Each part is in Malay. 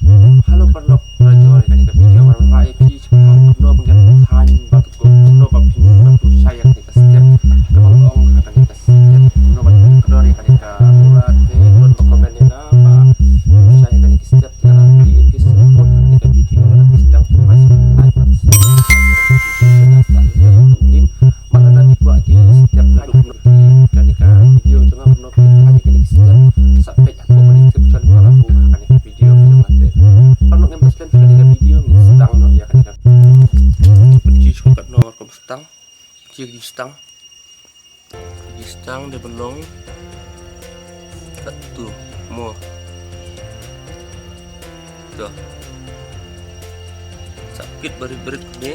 Halo perlok belajar kan ikan video warna rai pi cepat kuno pengen tanya batu kuno bapin batu saya kan ikan setiap kepala ong kan ikan setiap kuno batu kedor kan ikan murah teh don komen ya apa saya kan ikan setiap tinggal video pi sebut ikan video lagi sedang termasuk live tulim mana nanti gua lagi setiap hari kan ikan video cuma kuno pengen tanya kan ikan setiap sampai aku description kalau aku kan ikan video cuma teh perlu ngebaskan ketika video stang no ya kan benci suka no kom stang cik di stang de belong tu mo tuh sakit berit-berit ni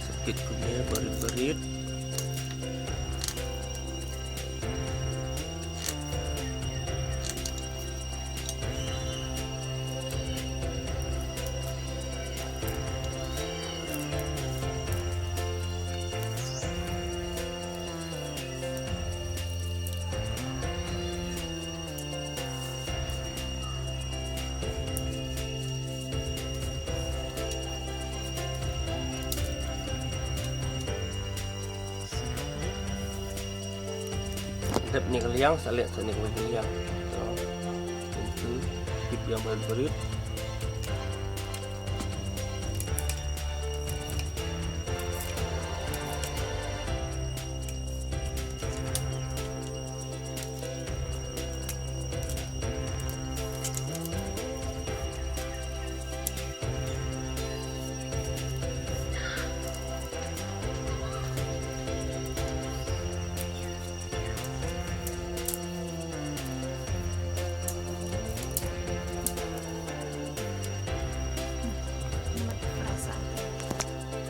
sakit ni berit-berit Dep ni kaliang saya lihat sini kaliang itu tip yang berit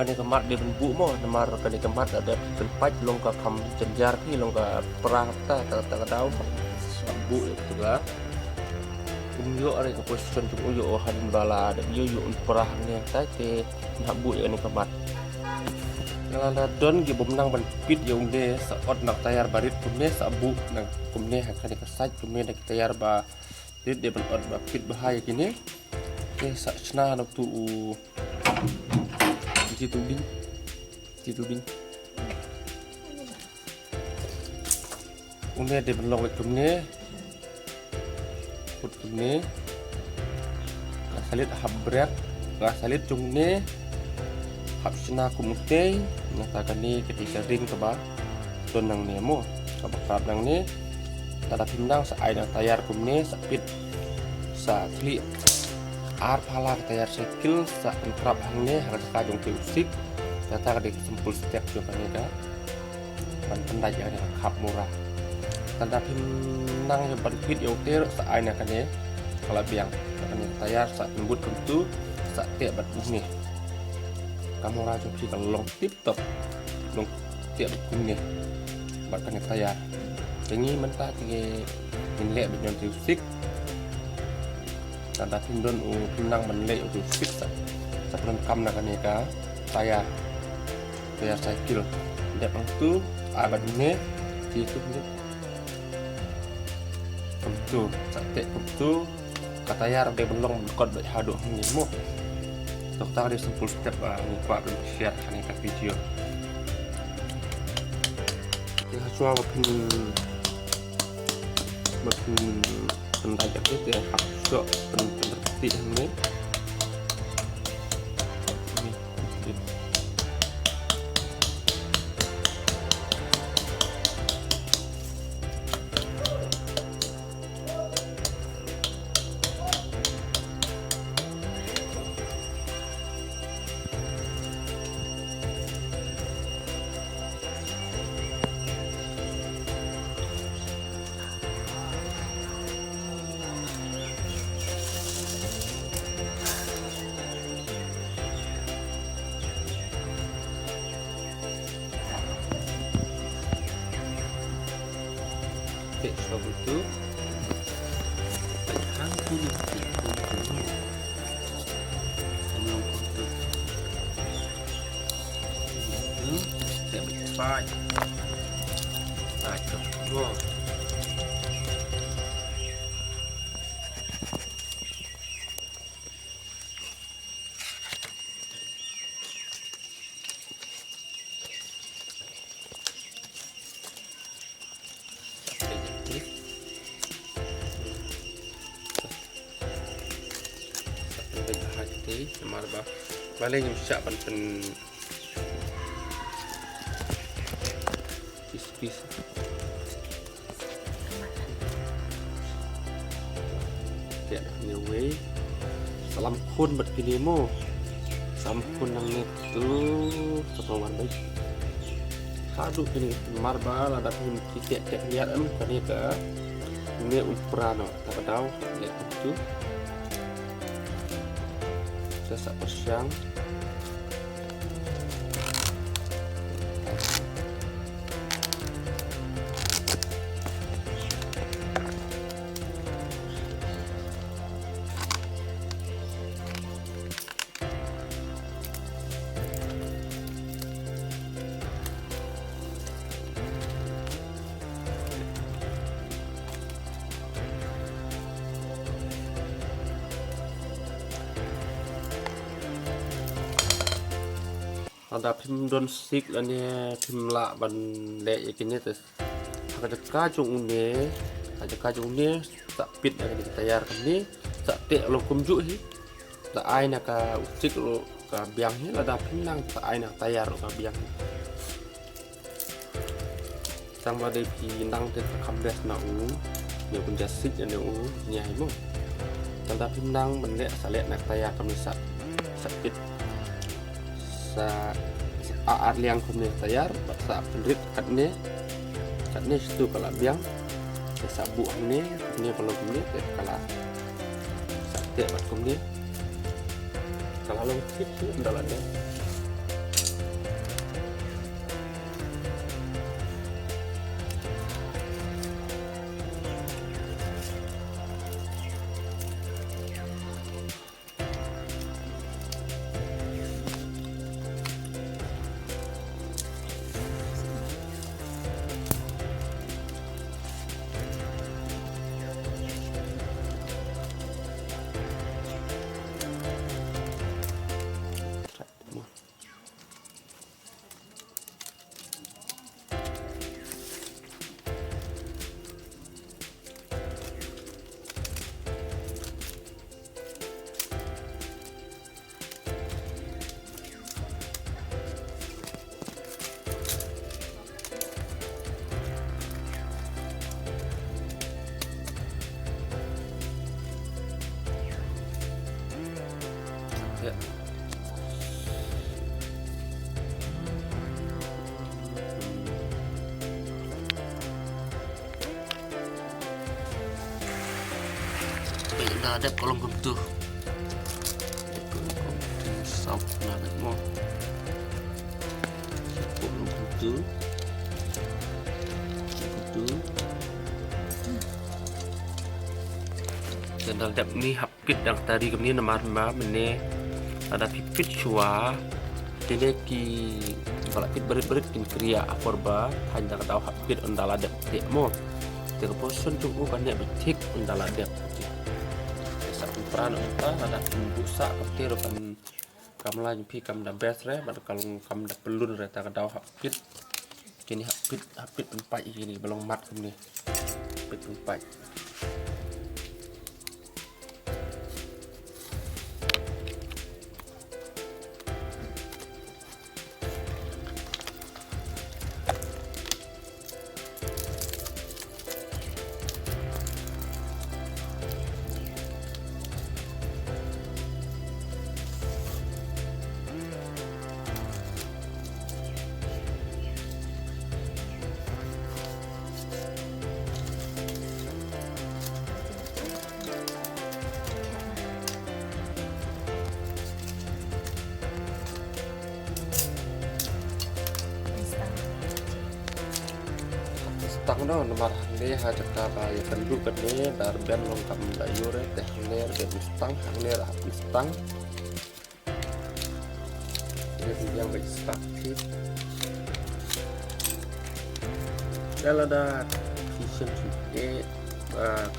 kani kemat dia benbuk mo namar kani kemat ada tempat long ka kam jenjar ki long ka perah ta dau bu itu ga unyo are ke position tu unyo hadin bala ada yo perah ni ta ke nak bu ni kemat ngala don gi bomnang ban pit yo de saot nak tayar barit kumne sabu nang kumne kani ka saj kumne nak tayar ba dit dia ban ot ba pit bahaya kini ke sa chna nak tu Citubing unde de belong kumne put kumne kasalit habrak kasalit jumne habsna kumute nyatakan ni ketika ring ke ba don nang nemo kabakap nang ni tada pindang sa ay nang tayar kumne sapit sa kli ar pala tayar sekil sa entrap hangne harga kadung usik data kadek sempul setiap juga nih kan pendaj yang kap murah tanda pinang yang berpit yang ter sa aina kan ya kalau biang kan tayar sa lembut kentu sa tiap bat nih kamu raja sih kalau long tip top long tiap nih bahkan tayar ini mentah tiga minlek dengan usik tanda tindon pinang menlek untuk fit sebelum kam nak ni ka saya cycle tidak itu abad ini itu untuk sate untuk kata ya sampai belum kod hadu ni mo dokter di sempul step ni pak dan share kan ikan video ya cuma makin pendajak itu ya hak penderti ini sebab itu Nah, itu. Wow. Hati semar ba balik yung siya pan pis ya anyway salam kun buat kini mo salam kun nang itu sepawan baik hadu kini marba ada pun kita lihat kani ke ini umprano tak tahu lihat itu sak persiang ada pim don stick dan ya pim la ban le yakini tes ada kacung une tak pit yang ditayar kini tak te lo kumju hi tak ai nak ka ustik lo ka biang hi ada pim nang tak ai nak tayar lo ka biang sama de pi nang te kambes na u ya pun jasik ya u nyai mo ada pim nang bende sale nak tayar kami sak pit sa aat liang kumne tayar sa pendrit katne situ kalau biang sa bu ne kalau kumne kala sa te bat kumne kalau long situ ndalane ya. Ada kolom bentuk south naik mau kolom bentuk dan dalam ni hapit yang tadi kemini nomor mana ada pipit shua ini ki kalau pit berit kin kriya aporba hanya tahu hapit undala dep mo tega poson cukup banyak betik undala dep peran ada busa petir kan kamla pi kam da best re bad kalau kam da pelun re ta daw hapit kini hapit empat ini belum mat kem ni hapit empat tang no nomor hangnya hajak kaba ya penduk kene dar ben longkam dayure teh ler de mustang hangler mustang ini yang baik sakit Kalau ada vision sedikit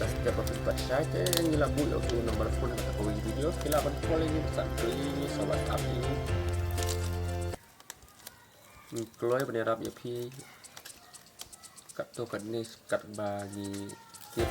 setiap aku saja yang dilakukan untuk nomor phone atau kau video silakan boleh satu ini sobat api keluar penerap ya pi kat tu kat ni kat bagi tip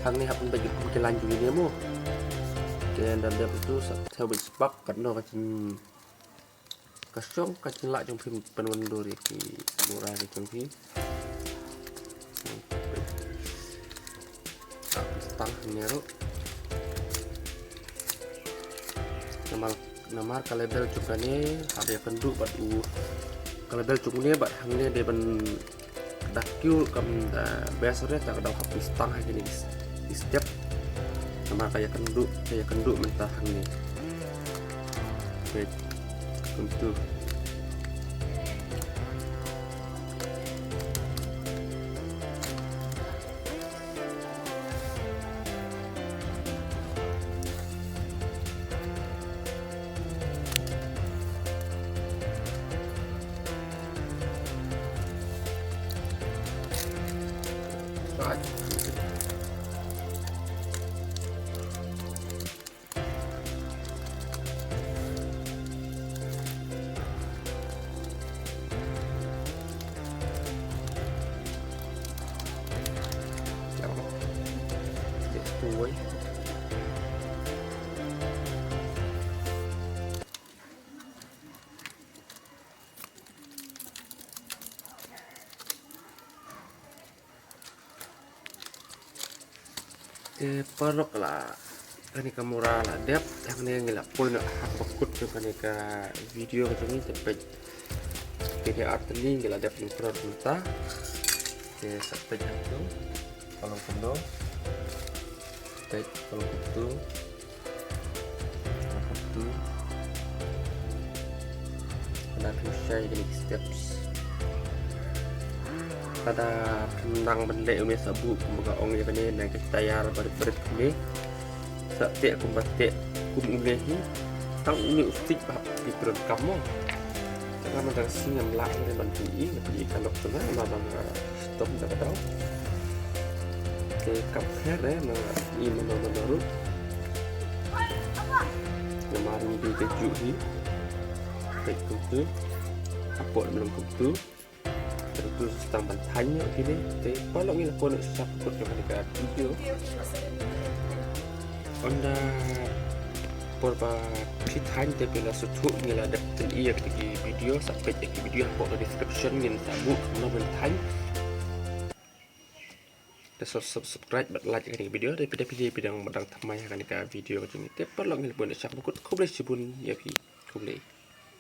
hang ni hapun bagi ke lanjut ini mu dan dia itu theo bị sebab karena kacin kasong kacin lak trong phim penwendu di murah di trong phim stang nero nama kalebel juga ni ada penduk buat kalebel juga ni buat hang ni dia ben dah kyu kam biasanya tak ada habis stang aja ni di setiap nama kayak kenduk mentah hang ni baik untuk cuối perok lah kan kamera lah dep yang ni ngelak pun nak bakut kan ka video macam ni sampai jadi artli ngelak dep ni perok mentah ke sampai jatuh kalau kendor kalau itu ada bisa jadi steps pada penang benda umi sabu kumbaga ong ya kene na kitayar berit ni sa te kumbate kum ulehi tang uni ustik bah pikiran kamu karena mandang singam la ni bantu i kalau tengah mandang stop tak tahu ke kapher na i menurut kemarin di keju ni baik tu apa belum tu terus sedang bertanya gini kalau ni pun siap ikut dengan video anda porba pitan tapi lah suatu ni lah dapat iya ketika video sampai ke video apa ke description ni sabu kalau bertanya dan subscribe buat like ke video daripada pilih bidang badang tamai akan ke video macam ni tapi kalau ni pun siap ikut kau boleh sebut ya pi kau boleh